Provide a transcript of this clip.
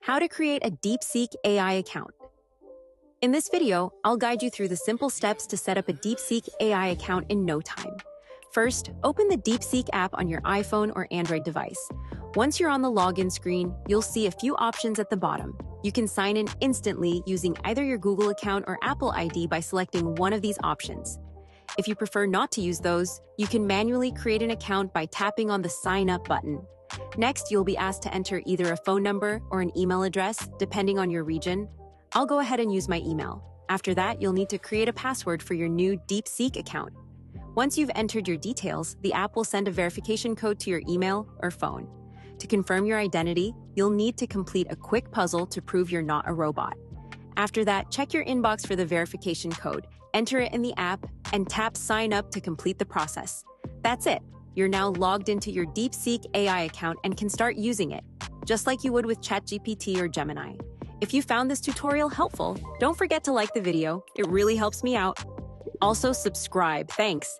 How to create a DeepSeek AI account. In this video, I'll guide you through the simple steps to set up a DeepSeek AI account in no time. First, open the DeepSeek app on your iPhone or Android device. Once you're on the login screen, you'll see a few options at the bottom. You can sign in instantly using either your Google account or Apple ID by selecting one of these options. If you prefer not to use those, you can manually create an account by tapping on the Sign Up button. Next, you'll be asked to enter either a phone number or an email address, depending on your region. I'll go ahead and use my email. After that, you'll need to create a password for your new DeepSeek account. Once you've entered your details, the app will send a verification code to your email or phone. To confirm your identity, you'll need to complete a quick puzzle to prove you're not a robot. After that, check your inbox for the verification code, enter it in the app, and tap Sign Up to complete the process. That's it. You're now logged into your DeepSeek AI account and can start using it, just like you would with ChatGPT or Gemini. If you found this tutorial helpful, don't forget to like the video. It really helps me out. Also, subscribe. Thanks.